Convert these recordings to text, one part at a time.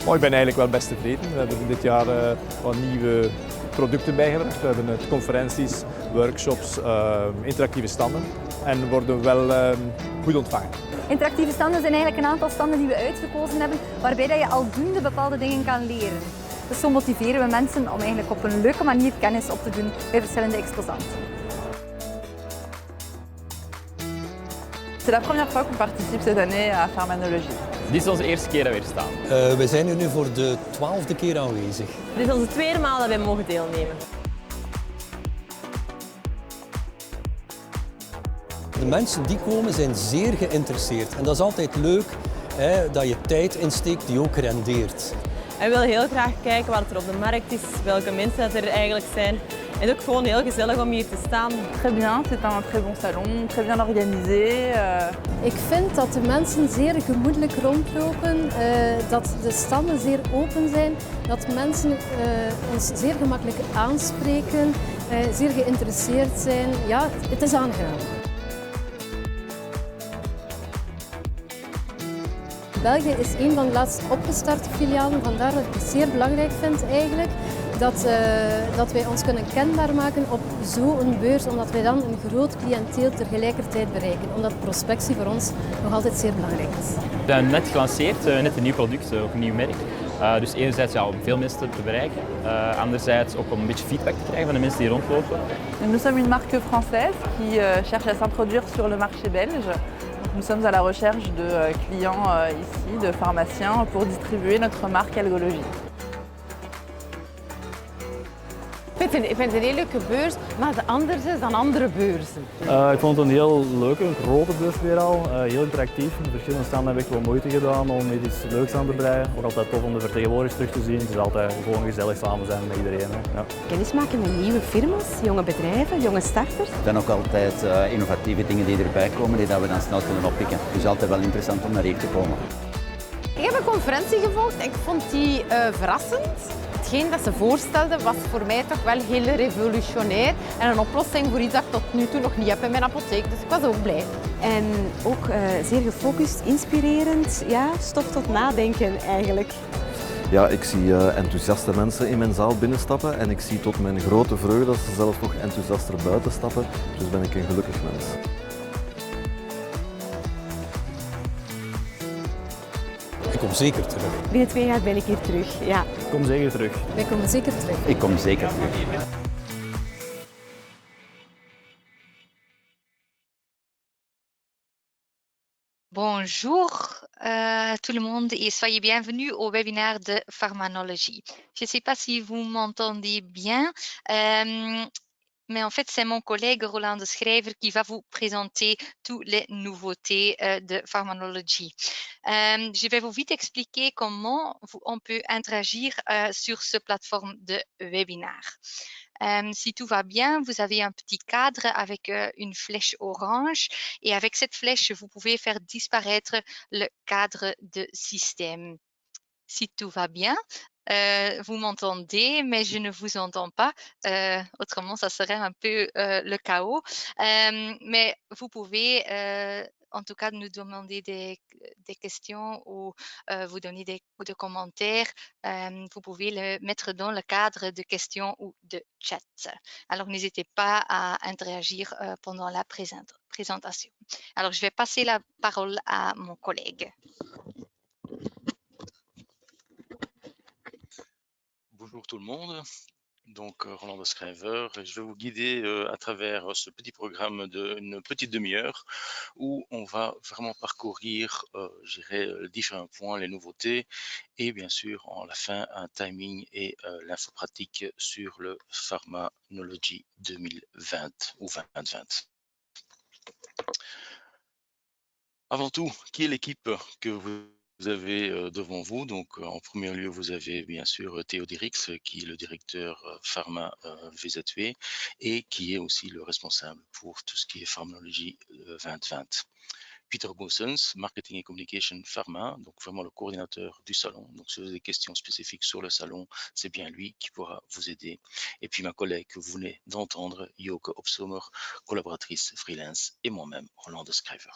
Oh, ik ben eigenlijk wel best tevreden. We hebben dit jaar wat nieuwe producten bijgebracht. We hebben conferenties, workshops, interactieve standen en we worden wel goed ontvangen. Interactieve standen zijn eigenlijk een aantal standen die we uitgekozen hebben, waarbij dat je aldoende bepaalde dingen kan leren. Dus zo motiveren we mensen om eigenlijk op een leuke manier kennis op te doen bij verschillende exposanten. C'est la première fois qu'on participe cette année à Pharmanologie. Dit is onze eerste keer dat we hier staan. We zijn hier nu voor de 12e keer aanwezig. Dit is onze tweede maal dat wij mogen deelnemen. De mensen die komen zijn zeer geïnteresseerd. En dat is altijd leuk, hè, dat je tijd insteekt die ook rendeert. En we willen heel graag kijken wat er op de markt is, welke mensen dat er eigenlijk zijn. Het is ook gewoon heel gezellig om hier te staan. Très bien, c'est un très bon salon, très bien organisé. Ik vind dat de mensen zeer gemoedelijk rondlopen, dat de standen zeer open zijn, dat mensen ons zeer gemakkelijk aanspreken, zeer geïnteresseerd zijn. Ja, het is aangenaam. België is een van de laatst opgestarte filialen, vandaar dat ik het zeer belangrijk vind eigenlijk dat wij ons kunnen kenbaar maken op zo'n beurs, omdat wij dan een groot cliënteel tegelijkertijd bereiken. Omdat prospectie voor ons nog altijd zeer belangrijk is. We zijn net gelanceerd, net een nieuw product, ook een nieuw merk. Dus enerzijds ja, om veel mensen te bereiken, anderzijds ook om een beetje feedback te krijgen van de mensen die rondlopen. Nous sommes une marque française qui cherche à s'introduire sur le marché belge. Nous sommes à la recherche de clients ici, de pharmaciens, pour distribuer notre marque Algologie. Ik vind het een hele leuke beurs, maar het anders is dan andere beurzen. Ik vond het een heel leuke, grote beurs weer al. Heel interactief. De verschillende standen heb ik wel moeite gedaan om iets leuks aan te breien. Ook altijd tof om de vertegenwoordigers terug te zien. Het is altijd gewoon gezellig samen zijn met iedereen. Ja. Kennismaken met nieuwe firma's, jonge bedrijven, jonge starters. Er zijn ook altijd innovatieve dingen die erbij komen die dat we dan snel kunnen oppikken. Dus altijd wel interessant om naar hier te komen. Ik heb een conferentie gevolgd en ik vond die verrassend. Hetgeen dat ze voorstelden was voor mij toch wel heel revolutionair en een oplossing voor iets dat ik tot nu toe nog niet heb in mijn apotheek. Dus ik was ook blij. En ook zeer gefocust, inspirerend, ja, stof tot nadenken eigenlijk. Ja, ik zie enthousiaste mensen in mijn zaal binnenstappen en ik zie tot mijn grote vreugde dat ze zelfs nog enthousiaster buiten stappen. Dus ben ik een gelukkig mens. Ik kom zeker terug. Binnen 2 jaar ben ik hier terug, ja. Ik kom zeker terug. Wij komen zeker terug. Ik kom zeker terug. Bonjour tout le monde et soyez bienvenus au webinaire de Pharmanologie. Je ne sais pas si vous m'entendez bien, mais en fait c'est mon collègue Roland de Schrijver qui va vous présenter toutes les nouveautés de Pharmanologie. Je vais vous vite expliquer comment on peut interagir sur ce plateforme de webinaire. Si tout va bien, vous avez un petit cadre avec une flèche orange et avec cette flèche, vous pouvez faire disparaître le cadre de système. Si tout va bien, vous m'entendez, mais je ne vous entends pas. Autrement, ça serait un peu le chaos. Mais vous pouvez en tout cas nous demander des questions ou vous donner des commentaires. Vous pouvez le mettre dans le cadre de questions ou de chat. Alors, n'hésitez pas à interagir pendant la présentation. Alors, je vais passer la parole à mon collègue. Bonjour tout le monde, donc Roland de Schrijver, et je vais vous guider à travers ce petit programme d'une petite demi-heure où on va vraiment parcourir, je dirais, différents points, les nouveautés et bien sûr, en la fin, un timing et l'info pratique sur le Pharmanologie 2020 ou 2020. Avant tout, qui est l'équipe que vous avez devant vous? Donc, en premier lieu, vous avez bien sûr Theo Dirix, qui est le directeur pharma VZW et qui est aussi le responsable pour tout ce qui est Pharmanologie 2020. Peter Goossens, Marketing et Communication Pharma, donc vraiment le coordinateur du salon. Donc, si vous avez des questions spécifiques sur le salon, c'est bien lui qui pourra vous aider. Et puis, ma collègue que vous venez d'entendre, Joke Opsomer, collaboratrice freelance, et moi-même, Roland de Schrijver.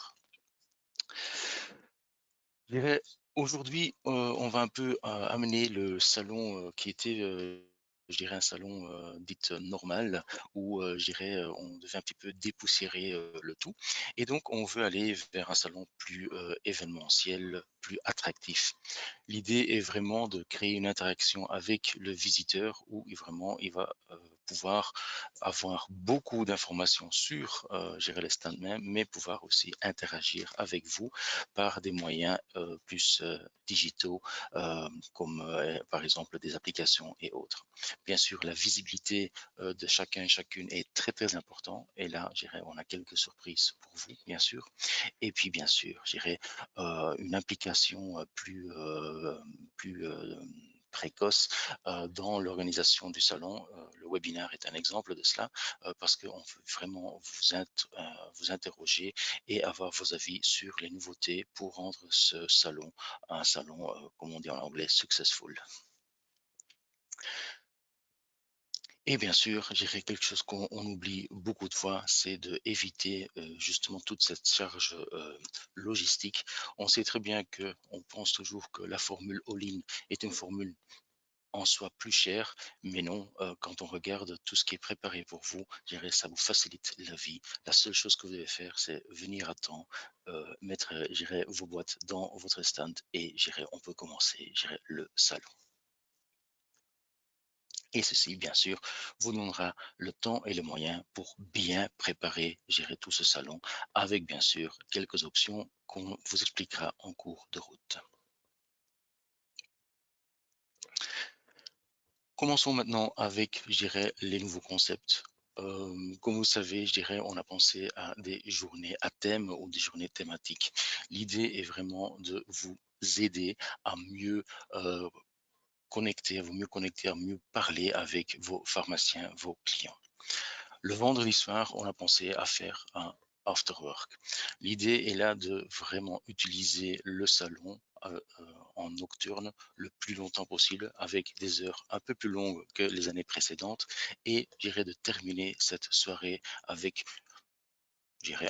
Je dirais Aujourd'hui, on va un peu amener le salon qui était, je dirais, un salon dit normal, où je dirais, on devait un petit peu dépoussiérer le tout. Et donc, on veut aller vers un salon plus événementiel, plus attractif. L'idée est vraiment de créer une interaction avec le visiteur où vraiment il va pouvoir avoir beaucoup d'informations sur gérer les stands même, mais pouvoir aussi interagir avec vous par des moyens plus digitaux, comme par exemple des applications et autres. Bien sûr, la visibilité de chacun et chacune est très très important. Et là, je dirais, on a quelques surprises pour vous, bien sûr. Et puis, bien sûr, je dirais, une implication plus précoce dans l'organisation du salon. Le webinaire est un exemple de cela parce qu'on veut vraiment vous interroger et avoir vos avis sur les nouveautés pour rendre ce salon un salon, comme on dit en anglais, successful. Et bien sûr, je dirais quelque chose qu'on oublie beaucoup de fois, c'est d'éviter justement toute cette charge logistique. On sait très bien qu'on pense toujours que la formule all-in est une formule en soi plus chère, mais non, quand on regarde tout ce qui est préparé pour vous, je dirais, ça vous facilite la vie. La seule chose que vous devez faire, c'est venir à temps, mettre, je dirais, vos boîtes dans votre stand et je dirais, on peut commencer, je dirais, le salon. Et ceci, bien sûr, vous donnera le temps et les moyens pour bien préparer, gérer tout ce salon, avec bien sûr quelques options qu'on vous expliquera en cours de route. Commençons maintenant avec, je dirais, les nouveaux concepts. Comme vous savez, je dirais, on a pensé à des journées à thème ou des journées thématiques. L'idée est vraiment de vous aider à mieux connecter, à vous mieux connecter, à mieux parler avec vos pharmaciens, vos clients. Le vendredi soir, on a pensé à faire un after work. L'idée est là de vraiment utiliser le salon en nocturne le plus longtemps possible avec des heures un peu plus longues que les années précédentes et j'irai de terminer cette soirée avec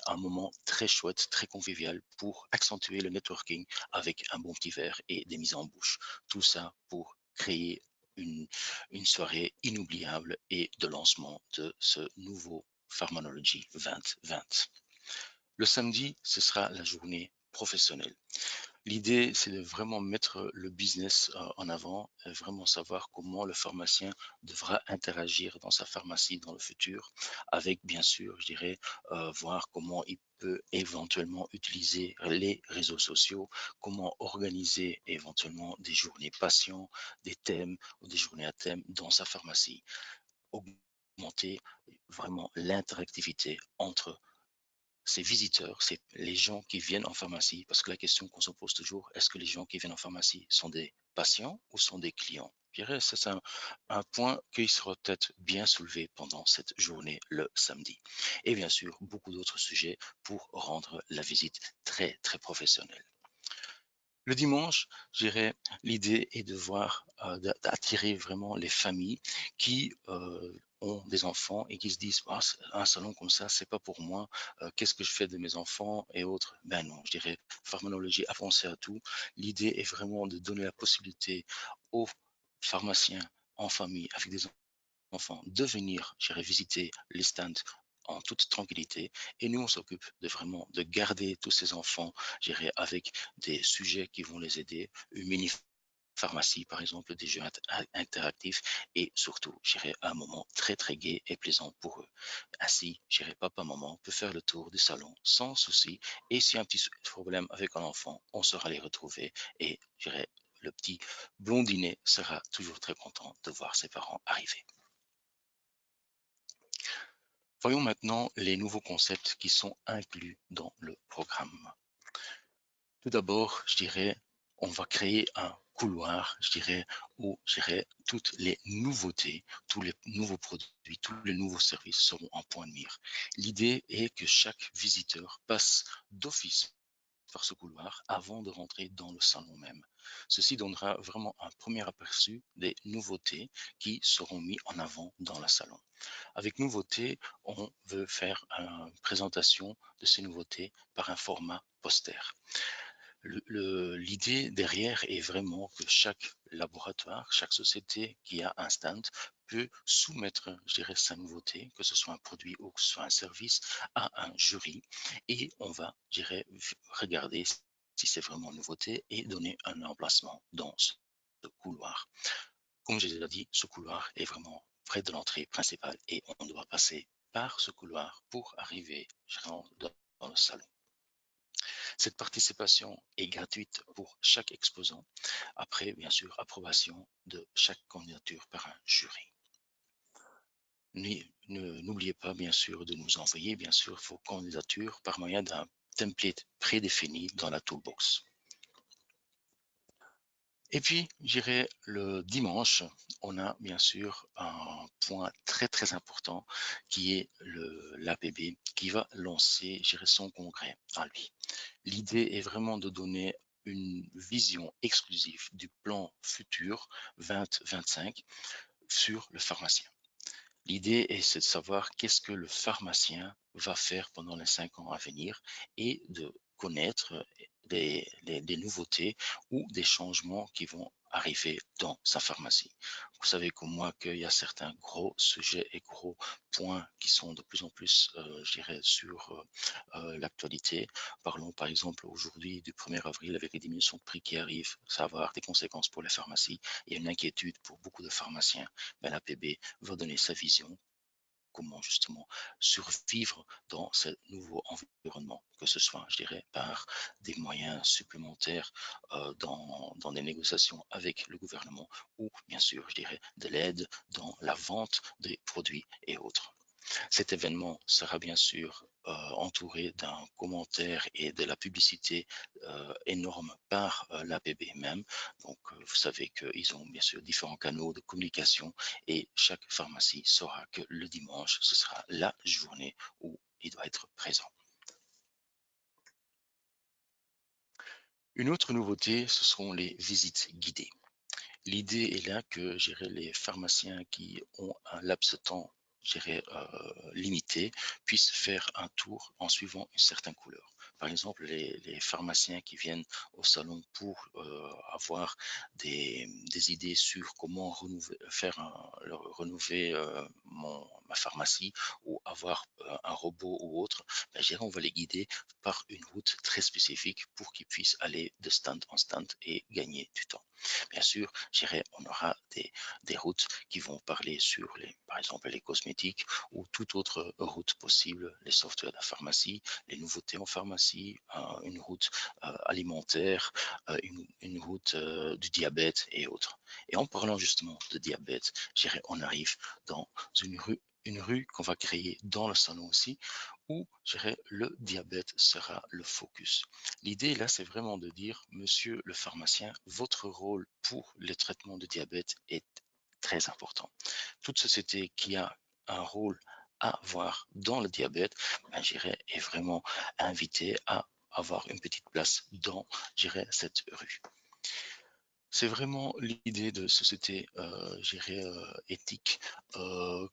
un moment très chouette, très convivial pour accentuer le networking avec un bon petit verre et des mises en bouche. Tout ça pour créer une, une soirée inoubliable et de lancement de ce nouveau Pharmanology 2020. Le samedi, ce sera la journée professionnelle. L'idée, c'est de vraiment mettre le business en avant, et vraiment savoir comment le pharmacien devra interagir dans sa pharmacie dans le futur, avec bien sûr, je dirais, voir comment il peut éventuellement utiliser les réseaux sociaux, comment organiser éventuellement des journées patients, des thèmes ou des journées à thème dans sa pharmacie. Augmenter vraiment l'interactivité entre ces visiteurs, c'est les gens qui viennent en pharmacie, parce que la question qu'on se pose toujours, est-ce que les gens qui viennent en pharmacie sont des patients ou sont des clients? Je dirais que c'est un point qui sera peut-être bien soulevé pendant cette journée le samedi. Et bien sûr, beaucoup d'autres sujets pour rendre la visite très, très professionnelle. Le dimanche, je dirais, l'idée est de voir, d'attirer vraiment les familles qui ont des enfants et qui se disent, ah, un salon comme ça, c'est pas pour moi. Qu'est-ce que je fais de mes enfants et autres? Ben non, je dirais, Pharmanologie a pensé à tout. L'idée est vraiment de donner la possibilité aux pharmaciens en famille avec des enfants de venir, j'irai visiter les stands en toute tranquillité. Et nous, on s'occupe de vraiment de garder tous ces enfants, j'irai avec des sujets qui vont les aider, une mini pharmacie par exemple, des jeux interactifs et surtout, j'irai un moment très très gai et plaisant pour eux. Ainsi, j'irai papa-maman peut faire le tour du salon sans souci et s'il y a un petit problème avec un enfant, on saura les retrouver et j'irai le petit blondinet sera toujours très content de voir ses parents arriver. Voyons maintenant les nouveaux concepts qui sont inclus dans le programme. Tout d'abord, je dirais, on va créer un couloir, je dirais, où je dirais, toutes les nouveautés, tous les nouveaux produits, tous les nouveaux services seront en point de mire. L'idée est que chaque visiteur passe d'office par ce couloir avant de rentrer dans le salon même. Ceci donnera vraiment un premier aperçu des nouveautés qui seront mis en avant dans le salon. Avec nouveautés, on veut faire une présentation de ces nouveautés par un format poster. L'idée derrière est vraiment que chaque laboratoire, chaque société qui a un stand peut soumettre, je dirais, sa nouveauté, que ce soit un produit ou que ce soit un service, à un jury. Et on va, je dirais, regarder si c'est vraiment une nouveauté et donner un emplacement dans ce couloir. Comme je l'ai dit, ce couloir est vraiment près de l'entrée principale et on doit passer par ce couloir pour arriver vraiment dans le salon. Cette participation est gratuite pour chaque exposant, après bien sûr approbation de chaque candidature par un jury. N'oubliez pas bien sûr de nous envoyer bien sûr vos candidatures par moyen d'un template prédéfini dans la toolbox. Et puis, j'irai le dimanche, on a bien sûr un point très important qui est l'APB qui va lancer, j'irai son congrès à lui. L'idée est vraiment de donner une vision exclusive du plan futur 2025 sur le pharmacien. L'idée est de savoir qu'est-ce que le pharmacien va faire pendant les 5 ans à venir et de connaître des nouveautés ou des changements qui vont arriver dans sa pharmacie. Vous savez comme moi qu'il y a certains gros sujets et gros points qui sont de plus en plus, je dirais, sur l'actualité. Parlons par exemple aujourd'hui du 1er avril avec les diminutions de prix qui arrivent, ça va avoir des conséquences pour les pharmacies. Il y a une inquiétude pour beaucoup de pharmaciens. L'APB va donner sa vision, comment justement survivre dans ce nouveau environnement, que ce soit, je dirais, par des moyens supplémentaires dans des négociations avec le gouvernement ou, bien sûr, je dirais, de l'aide dans la vente des produits et autres. Cet événement sera bien sûr entouré d'un commentaire et de la publicité énorme par l'APB même. Donc, vous savez qu'ils ont bien sûr différents canaux de communication et chaque pharmacie saura que le dimanche, ce sera la journée où il doit être présent. Une autre nouveauté, ce sont les visites guidées. L'idée est là que les pharmaciens qui ont un laps de temps limité puissent faire un tour en suivant une certaine couleur. Par exemple, les pharmaciens qui viennent au salon pour avoir des idées sur comment renouveler ma pharmacie ou avoir un robot ou autre, on va les guider par une route très spécifique pour qu'ils puissent aller de stand en stand et gagner du temps. Bien sûr, on aura des routes qui vont parler sur par exemple les cosmétiques ou toute autre route possible, les softwares de la pharmacie, les nouveautés en pharmacie, une route alimentaire, une route du diabète et autres. Et en parlant justement de diabète, on arrive dans une rue qu'on va créer dans le salon aussi, où le diabète sera le focus. L'idée là, c'est vraiment de dire, monsieur le pharmacien, votre rôle pour le traitement de diabète est très important. Toute société qui a un rôle à avoir dans le diabète, est vraiment invitée à avoir une petite place dans, cette rue. C'est vraiment l'idée de société éthique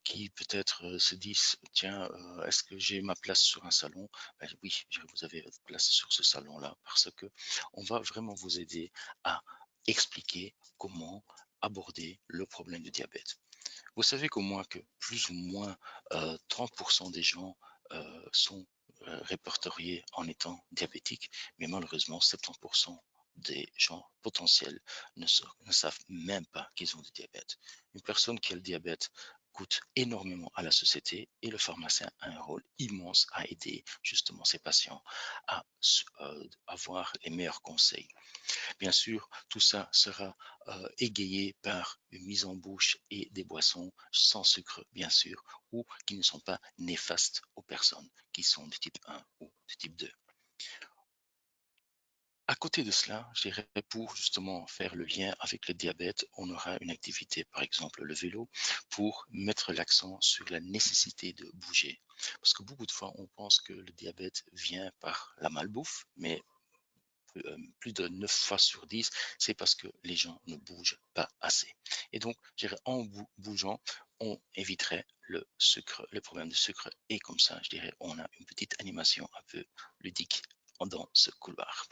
qui peut-être se disent, tiens, est-ce que j'ai ma place sur un salon? Oui, vous avez votre place sur ce salon-là parce que on va vraiment vous aider à expliquer comment aborder le problème du diabète. Vous savez qu'au moins que plus ou moins 30% des gens sont répertoriés en étant diabétiques, mais malheureusement 70% des gens potentiels ne savent même pas qu'ils ont du diabète. Une personne qui a le diabète coûte énormément à la société et le pharmacien a un rôle immense à aider justement ces patients à avoir les meilleurs conseils. Bien sûr, tout ça sera égayé par une mise en bouche et des boissons sans sucre, bien sûr, ou qui ne sont pas néfastes aux personnes qui sont du type 1 ou du type 2. À côté de cela, pour justement faire le lien avec le diabète, on aura une activité, par exemple le vélo, pour mettre l'accent sur la nécessité de bouger. Parce que beaucoup de fois, on pense que le diabète vient par la malbouffe, mais plus de 9 fois sur 10, c'est parce que les gens ne bougent pas assez. Et donc, en bougeant, on éviterait le problème de sucre. Et comme ça, on a une petite animation un peu ludique dans ce couloir.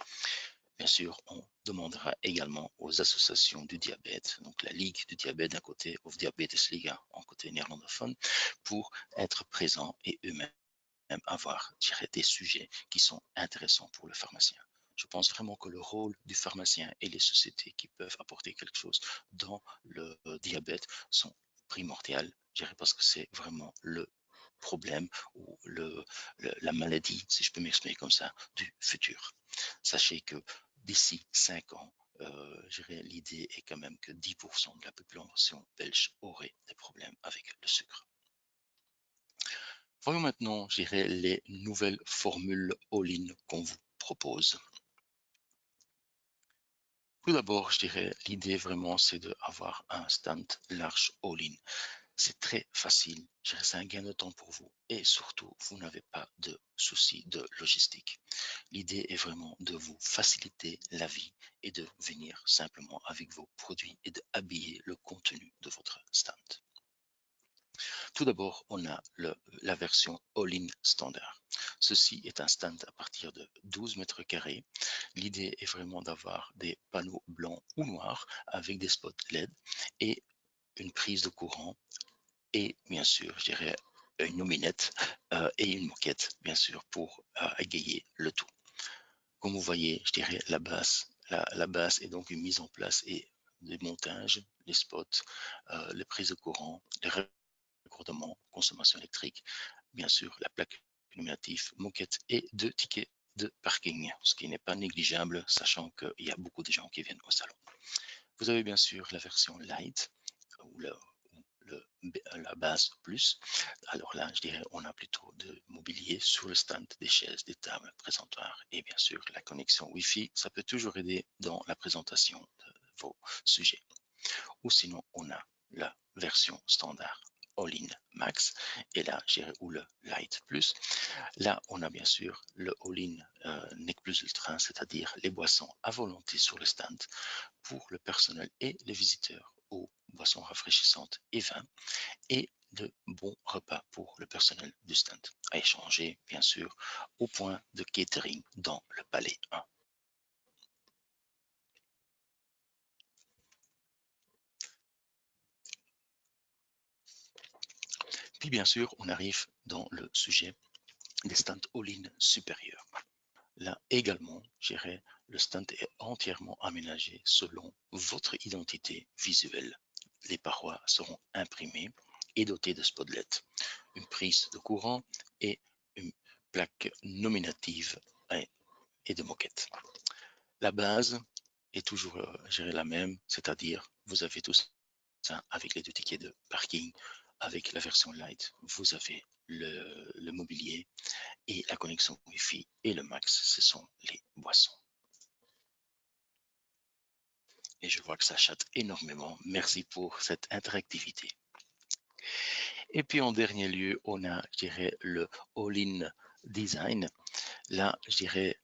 bien sûr, on demandera également aux associations du diabète, donc la Ligue du diabète d'un côté, of Diabetesliga en côté néerlandophone, pour être présents et eux-mêmes avoir, je dirais, des sujets qui sont intéressants pour le pharmacien. Je pense vraiment que le rôle du pharmacien et les sociétés qui peuvent apporter quelque chose dans le diabète sont primordiales, je dirais, parce que c'est vraiment le problème ou la maladie, si je peux m'exprimer comme ça, du futur. Sachez que d'ici 5 ans, l'idée est quand même que 10% de la population belge aurait des problèmes avec le sucre. Voyons maintenant, je dirais, les nouvelles formules all-in qu'on vous propose. Tout d'abord, je dirais, l'idée vraiment, c'est d'avoir un stand large all-in. C'est très facile, je dirais, c'est un gain de temps pour vous et surtout, vous n'avez pas de soucis de logistique. L'idée est vraiment de vous faciliter la vie et de venir simplement avec vos produits et d'habiller le contenu de votre stand. Tout d'abord, on a la version all-in standard. Ceci est un stand à partir de 12 mètres carrés. L'idée est vraiment d'avoir des panneaux blancs ou noirs avec des spots LED et une prise de courant et bien sûr, je dirais, une luminette et une moquette, bien sûr, pour égayer le tout. Comme vous voyez, je dirais, la base est donc une mise en place et des montages, les spots, les prises de courant, les raccordements, consommation électrique, bien sûr, la plaque illuminative, moquette et 2 tickets de parking, ce qui n'est pas négligeable, sachant qu'il y a beaucoup de gens qui viennent au salon. Vous avez bien sûr la version light ou la base plus. Alors là, je dirais, on a plutôt de mobilier sur le stand, des chaises, des tables, présentoirs et bien sûr la connexion Wi-Fi. Ça peut toujours aider dans la présentation de vos sujets. Ou sinon, on a la version standard All-in Max et là, je dirais, ou le Light Plus. Là, on a bien sûr le All-in Nec Plus Ultra, c'est-à-dire les boissons à volonté sur le stand pour le personnel et les visiteurs aux boissons rafraîchissantes et vins et de bons repas pour le personnel du stand à échanger bien sûr au point de catering dans le palais 1. Puis bien sûr on arrive dans le sujet des stands all-in supérieurs. Là également, je dirais, le stand est entièrement aménagé selon votre identité visuelle. Les parois seront imprimées et dotées de spotlets, une prise de courant et une plaque nominative et de moquette. La base est toujours, je dirais, la même, c'est-à-dire vous avez tout ça avec les 2 tickets de parking, avec la version light, vous avez le mobilier et la connexion Wi-Fi et le max, ce sont les boissons. Et je vois que ça chatte énormément. Merci pour cette interactivité. Et puis en dernier lieu, on a, je dirais, le all-in design. Là, je dirais,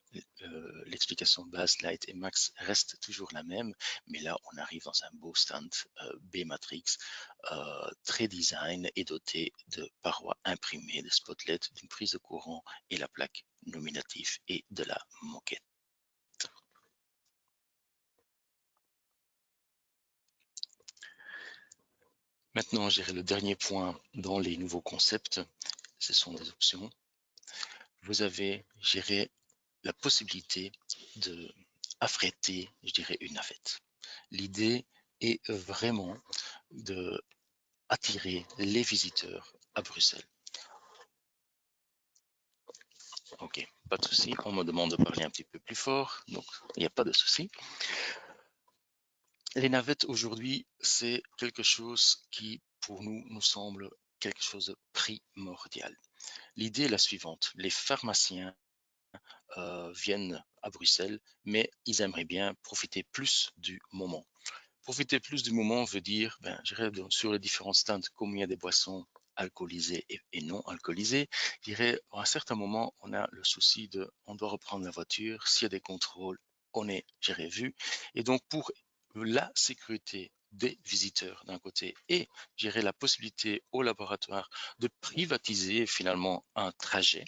l'explication base, light et max reste toujours la même, mais là, on arrive dans un beau stand B-Matrix, très design et doté de parois imprimées, de spotlets, d'une prise de courant et la plaque nominative et de la moquette. Maintenant, je dirais le dernier point dans les nouveaux concepts, ce sont des options. Vous avez, je dirais, la possibilité de affréter, je dirais, une navette. L'idée est vraiment de attirer les visiteurs à Bruxelles. Ok, pas de souci. On me demande de parler un petit peu plus fort, donc il n'y a pas de souci. Les navettes aujourd'hui, c'est quelque chose qui, pour nous, nous semble quelque chose de primordial. L'idée est la suivante. Les pharmaciens viennent à Bruxelles, mais ils aimeraient bien profiter plus du moment. Profiter plus du moment veut dire, je dirais, sur les différents stands, comme il y a des boissons alcoolisées et non alcoolisées, je dirais, à un certain moment, on a le souci de, on doit reprendre la voiture, s'il y a des contrôles, on est, je dirais, vu. Et donc, pour la sécurité des visiteurs d'un côté et la possibilité au laboratoire de privatiser finalement un trajet,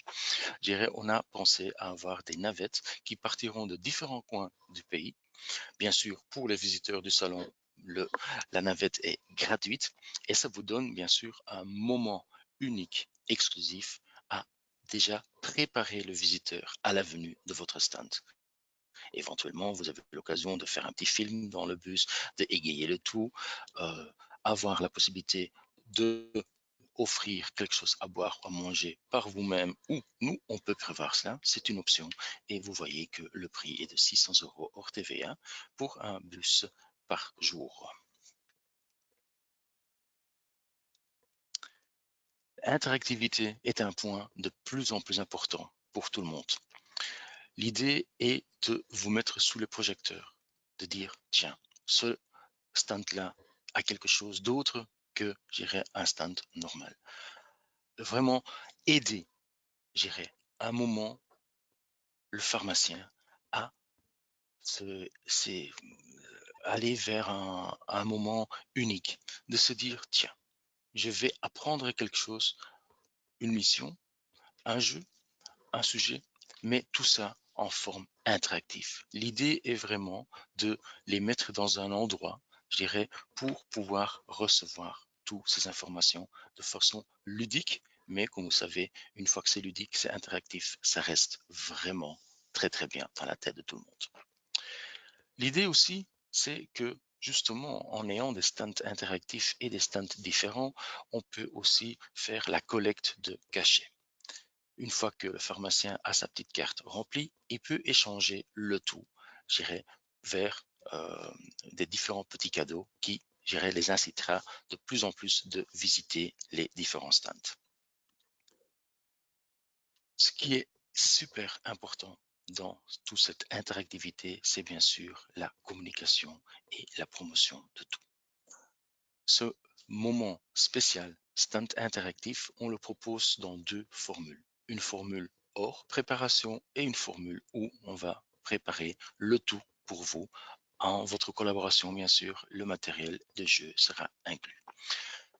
on a pensé à avoir des navettes qui partiront de différents coins du pays. Bien sûr, pour les visiteurs du salon, la navette est gratuite et ça vous donne bien sûr un moment unique, exclusif à déjà préparer le visiteur à la venue de votre stand. Éventuellement, vous avez l'occasion de faire un petit film dans le bus, de égayer le tout, avoir la possibilité de offrir quelque chose à boire ou à manger par vous-même ou nous, on peut prévoir cela, c'est une option. Et vous voyez que le prix est de 600 € hors TVA pour un bus par jour. L'interactivité est un point de plus en plus important pour tout le monde. L'idée est de vous mettre sous le projecteur, de dire, tiens, ce stand-là a quelque chose d'autre que, un stand normal. Vraiment aider, un moment, le pharmacien à aller vers un moment unique, de se dire, tiens, je vais apprendre quelque chose, une mission, un jeu, un sujet, mais tout ça en forme interactive. L'idée est vraiment de les mettre dans un endroit, pour pouvoir recevoir toutes ces informations de façon ludique, mais comme vous savez, une fois que c'est ludique, c'est interactif, ça reste vraiment très très bien dans la tête de tout le monde. L'idée aussi, c'est que justement, en ayant des stands interactifs et des stands différents, on peut aussi faire la collecte de cachets. Une fois que le pharmacien a sa petite carte remplie, il peut échanger le tout, vers des différents petits cadeaux qui, les incitera de plus en plus de visiter les différents stands. Ce qui est super important dans toute cette interactivité, c'est bien sûr la communication et la promotion de tout. Ce moment spécial, stand interactif, on le propose dans deux formules. Une formule hors préparation et une formule où on va préparer le tout pour vous. En votre collaboration, bien sûr, le matériel de jeu sera inclus.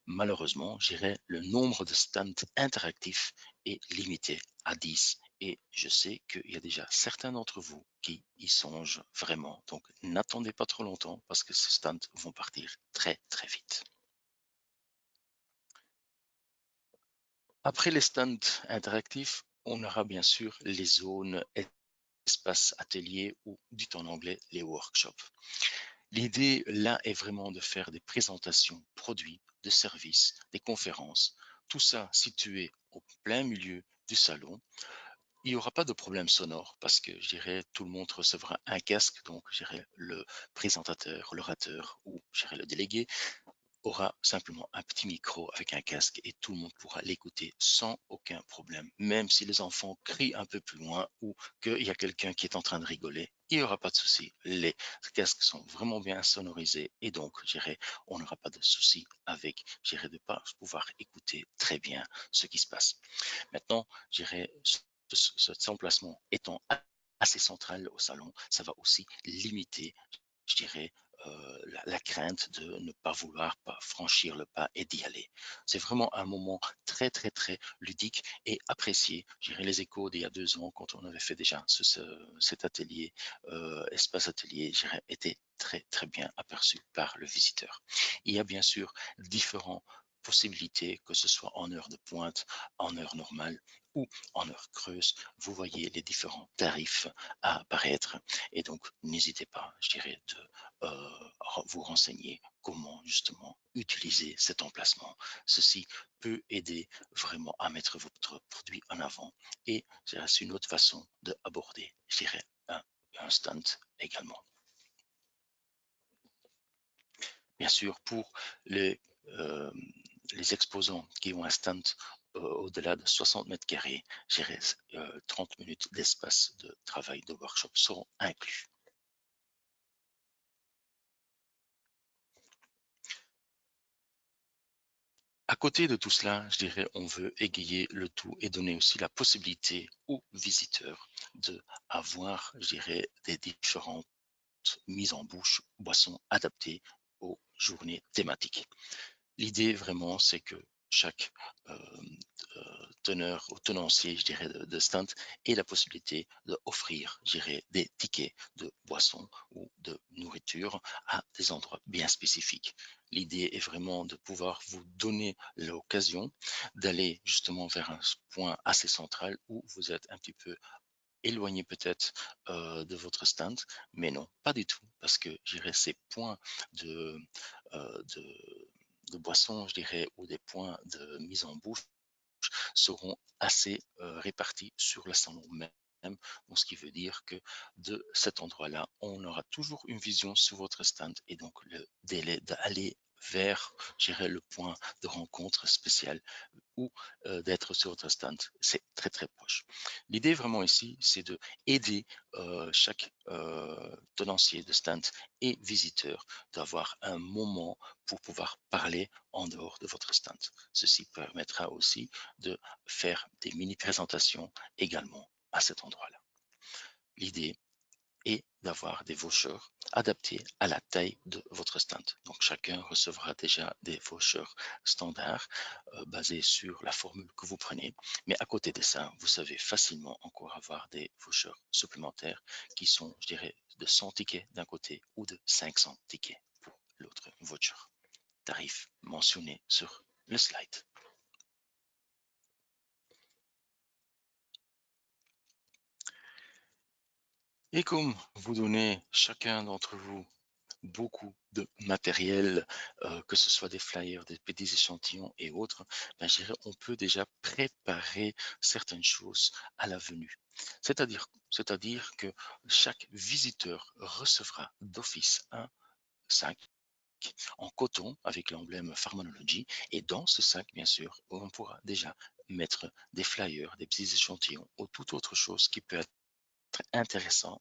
Malheureusement, le nombre de stands interactifs est limité à 10 et je sais qu'il y a déjà certains d'entre vous qui y songent vraiment. Donc, n'attendez pas trop longtemps parce que ces stands vont partir très, très vite. Après les stands interactifs, on aura bien sûr les zones espaces ateliers ou, dit en anglais, les workshops. L'idée là est vraiment de faire des présentations produits, de services, des conférences, tout ça situé au plein milieu du salon. Il n'y aura pas de problème sonore parce que tout le monde recevra un casque, donc le présentateur, l'orateur ou le délégué aura simplement un petit micro avec un casque et tout le monde pourra l'écouter sans aucun problème. Même si les enfants crient un peu plus loin ou qu'il y a quelqu'un qui est en train de rigoler, il n'y aura pas de souci. Les casques sont vraiment bien sonorisés et donc, on n'aura pas de souci avec, de ne pas pouvoir écouter très bien ce qui se passe. Maintenant, cet emplacement étant assez central au salon, ça va aussi limiter, la crainte de ne pas vouloir pas franchir le pas et d'y aller. C'est vraiment un moment très, très, très ludique et apprécié. Les échos d'il y a 2 ans, quand on avait fait déjà cet atelier, espace atelier, était très, très bien aperçu par le visiteur. Il y a bien sûr différentes possibilités, que ce soit en heure de pointe, en heure normale ou en heure creuse. Vous voyez les différents tarifs à apparaître et donc n'hésitez pas, de vous renseigner comment justement utiliser cet emplacement. Ceci peut aider vraiment à mettre votre produit en avant et c'est une autre façon d'aborder, un stand également. Bien sûr, pour les exposants qui ont un stand au-delà de 60 mètres carrés, 30 minutes d'espace de travail de workshop seront inclus. À côté de tout cela, on veut égayer le tout et donner aussi la possibilité aux visiteurs d'avoir, des différentes mises en bouche, boissons adaptées aux journées thématiques. L'idée vraiment, c'est que chaque teneur ou tenancier, je dirais, de stand ait la possibilité d'offrir, je dirais, des tickets de boissons ou de nourriture à des endroits bien spécifiques. L'idée est vraiment de pouvoir vous donner l'occasion d'aller justement vers un point assez central où vous êtes un petit peu éloigné peut-être de votre stand, mais non, pas du tout, parce que je dirais ces points de, euh, de, de boissons, je dirais, ou des points de mise en bouche seront assez répartis sur le salon même. Donc, ce qui veut dire que de cet endroit-là, on aura toujours une vision sur votre stand et donc le délai d'aller vers, je dirais, le point de rencontre spécial ou d'être sur votre stand, c'est très très proche. L'idée vraiment ici, c'est de aider chaque tenancier de stand et visiteur d'avoir un moment pour pouvoir parler en dehors de votre stand. Ceci permettra aussi de faire des mini-présentations également à cet endroit-là. L'idée est d'avoir des vouchers adaptés à la taille de votre stand. Donc chacun recevra déjà des vouchers standards basés sur la formule que vous prenez. Mais à côté de ça, vous savez facilement encore avoir des vouchers supplémentaires qui sont, je dirais, de 100 tickets d'un côté ou de 500 tickets pour l'autre voucher. Tarif mentionné sur le slide. Et comme vous donnez chacun d'entre vous beaucoup de matériel, que ce soit des flyers, des petits échantillons et autres, ben, je dirais, on peut déjà préparer certaines choses à la venue. C'est-à-dire que chaque visiteur recevra d'office un sac en coton avec l'emblème Pharmanology et dans ce sac, bien sûr, on pourra déjà mettre des flyers, des petits échantillons ou toute autre chose qui peut être intéressant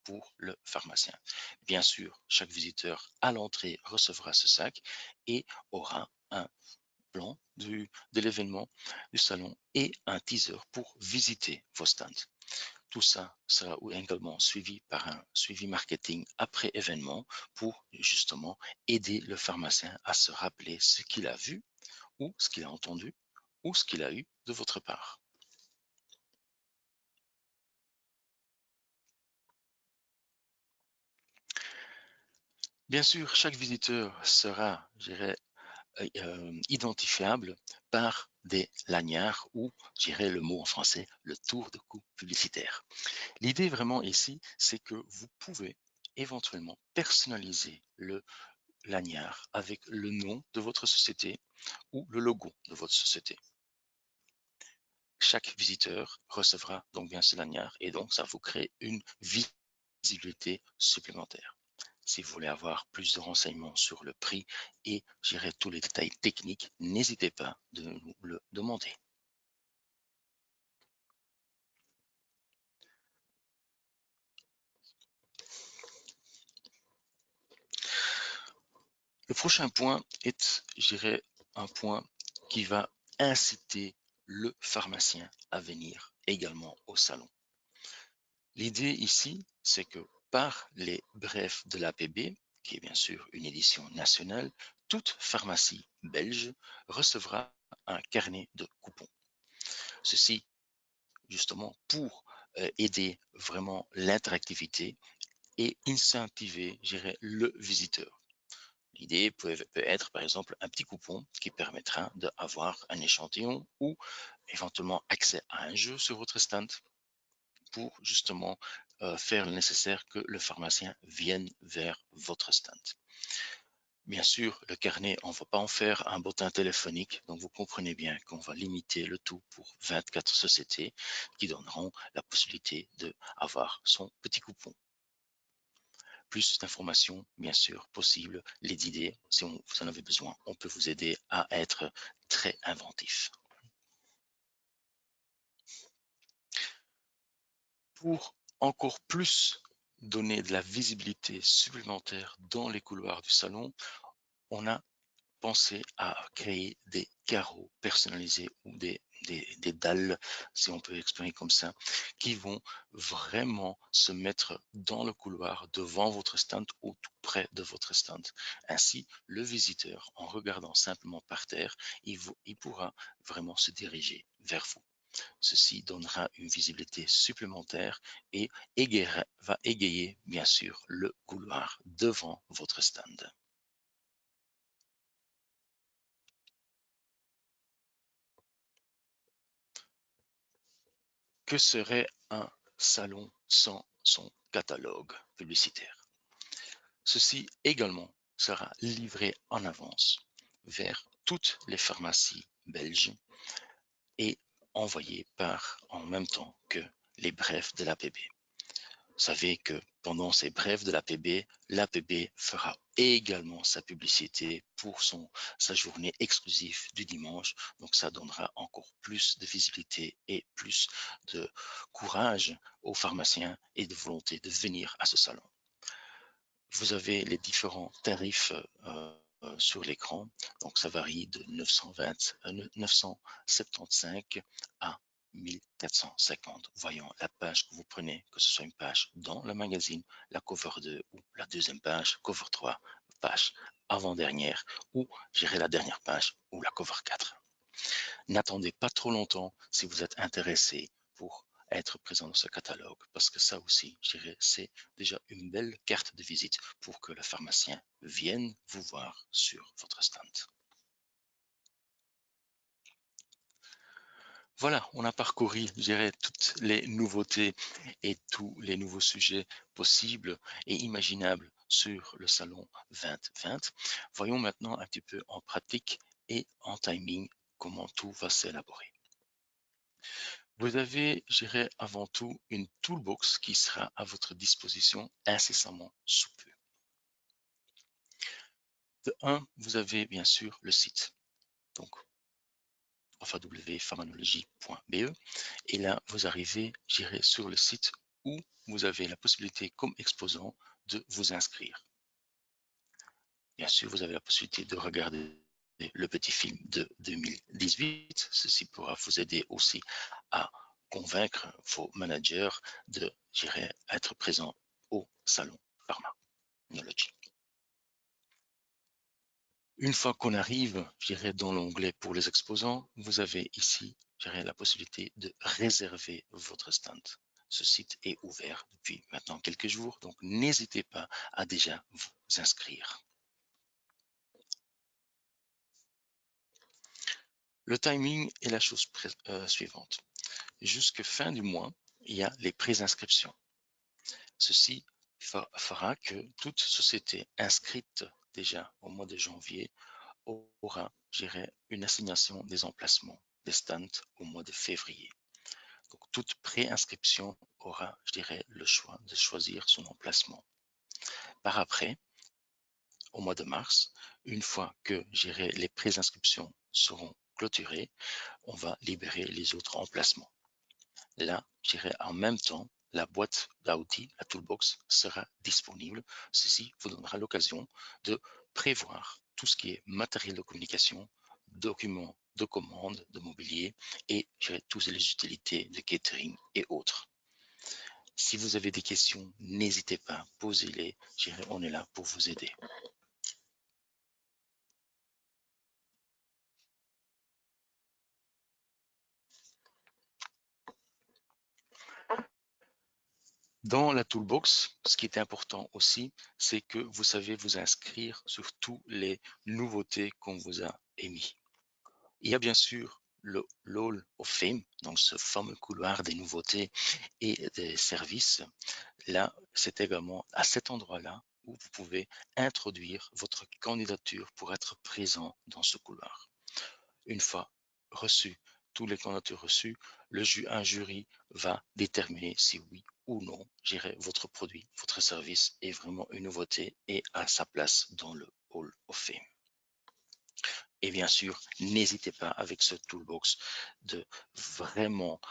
pour le pharmacien. Bien sûr, chaque visiteur à l'entrée recevra ce sac et aura un plan de l'événement du salon et un teaser pour visiter vos stands. Tout ça sera également suivi par un suivi marketing après événement pour justement aider le pharmacien à se rappeler ce qu'il a vu ou ce qu'il a entendu ou ce qu'il a eu de votre part. Bien sûr, chaque visiteur sera, je dirais, identifiable par des lanyards ou, je dirais le mot en français, le tour de cou publicitaire. L'idée vraiment ici, c'est que vous pouvez éventuellement personnaliser le lanyard avec le nom de votre société ou le logo de votre société. Chaque visiteur recevra donc bien ce lanyard et donc ça vous crée une visibilité supplémentaire. Si vous voulez avoir plus de renseignements sur le prix et gérer tous les détails techniques, n'hésitez pas de nous le demander. Le prochain point est, je dirais, un point qui va inciter le pharmacien à venir également au salon. L'idée ici, c'est que par les brefs de l'APB, qui est bien sûr une édition nationale, toute pharmacie belge recevra un carnet de coupons. Ceci, justement, pour aider vraiment l'interactivité et incentiver, je dirais, le visiteur. L'idée peut être, par exemple, un petit coupon qui permettra d'avoir un échantillon ou éventuellement accès à un jeu sur votre stand pour justement faire le nécessaire que le pharmacien vienne vers votre stand. Bien sûr, le carnet, on ne va pas en faire un bottin téléphonique, donc vous comprenez bien qu'on va limiter le tout pour 24 sociétés qui donneront la possibilité d'avoir son petit coupon. Plus d'informations, bien sûr, possibles, les idées, si vous en avez besoin, on peut vous aider à être très inventif. Pour encore plus donner de la visibilité supplémentaire dans les couloirs du salon, on a pensé à créer des carreaux personnalisés ou des des dalles, si on peut exprimer comme ça, qui vont vraiment se mettre dans le couloir devant votre stand ou tout près de votre stand. Ainsi, le visiteur, en regardant simplement par terre, il pourra vraiment se diriger vers vous. Ceci donnera une visibilité supplémentaire et va égayer bien sûr le couloir devant votre stand. Que serait un salon sans son catalogue publicitaire? Ceci également sera livré en avance vers toutes les pharmacies belges et envoyé en même temps que les brefs de l'APB. Vous savez que pendant ces brefs de l'APB fera également sa publicité pour sa journée exclusive du dimanche. Donc ça donnera encore plus de visibilité et plus de courage aux pharmaciens et de volonté de venir à ce salon. Vous avez les différents tarifs sur l'écran. Donc ça varie de 975 à 1450. Voyons la page que vous prenez, que ce soit une page dans le magazine, la cover 2 ou la deuxième page, cover 3, page avant-dernière ou j'irai la dernière page ou la cover 4. N'attendez pas trop longtemps si vous êtes intéressé pour être présent dans ce catalogue, parce que ça aussi, je dirais, c'est déjà une belle carte de visite pour que le pharmacien vienne vous voir sur votre stand. Voilà, on a parcouru, je dirais, toutes les nouveautés et tous les nouveaux sujets possibles et imaginables sur le salon 2020. Voyons maintenant un petit peu en pratique et en timing comment tout va s'élaborer. Vous avez, je dirais, avant tout une toolbox qui sera à votre disposition incessamment sous peu. De un, vous avez bien sûr le site, donc www.pharmanologie.be, et là vous arrivez, je dirais, sur le site où vous avez la possibilité comme exposant de vous inscrire. Bien sûr, vous avez la possibilité de regarder le petit film de 2018. Ceci pourra vous aider aussi à convaincre vos managers de, je dirais, être présents au salon Pharmanologie. Une fois qu'on arrive, je dirais, dans l'onglet pour les exposants, vous avez ici, je dirais, la possibilité de réserver votre stand. Ce site est ouvert depuis maintenant quelques jours, donc n'hésitez pas à déjà vous inscrire. Le timing est la chose suivante. Jusque fin du mois, il y a les préinscriptions. Ceci fera que toute société inscrite déjà au mois de janvier aura, je dirais, une assignation des emplacements des stands au mois de février. Donc toute préinscription aura, je dirais, le choix de choisir son emplacement. Par après, au mois de mars, une fois que, je dirais, les préinscriptions seront clôturées, on va libérer les autres emplacements. Là, je dirais, en même temps, la boîte à outils, la toolbox, sera disponible. Ceci vous donnera l'occasion de prévoir tout ce qui est matériel de communication, documents de commande, de mobilier et je dirais, toutes les utilités de catering et autres. Si vous avez des questions, n'hésitez pas, posez-les. Je dirais, on est là pour vous aider. Dans la toolbox, ce qui est important aussi, c'est que vous savez vous inscrire sur toutes les nouveautés qu'on vous a émis. Il y a bien sûr le Hall of Fame, donc ce fameux couloir des nouveautés et des services. Là, c'est également à cet endroit-là où vous pouvez introduire votre candidature pour être présent dans ce couloir. Une fois reçu, tous les candidatures reçues, un jury va déterminer si oui ou non, votre produit, votre service est vraiment une nouveauté et a sa place dans le Hall of Fame. Et bien sûr, n'hésitez pas avec ce toolbox de vraiment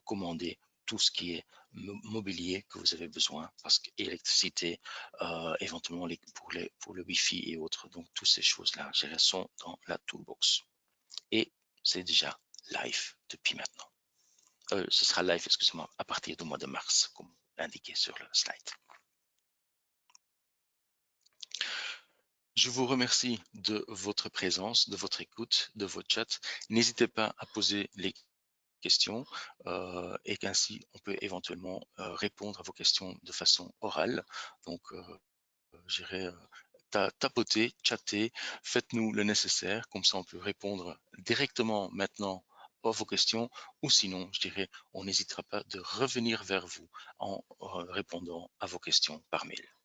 commander tout ce qui est mobilier que vous avez besoin, parce qu'électricité, éventuellement pour le Wi-Fi et autres, donc toutes ces choses-là sont dans la toolbox. Et c'est déjà live depuis maintenant. Ce sera live, excusez-moi, à partir du mois de mars, comme indiqué sur le slide. Je vous remercie de votre présence, de votre écoute, de votre chat. N'hésitez pas à poser les questions et qu'ainsi on peut éventuellement répondre à vos questions de façon orale. Donc, j'irai tapoter, chatter, faites-nous le nécessaire, comme ça on peut répondre directement maintenant à vos questions, ou sinon, je dirais, on n'hésitera pas de revenir vers vous en répondant à vos questions par mail.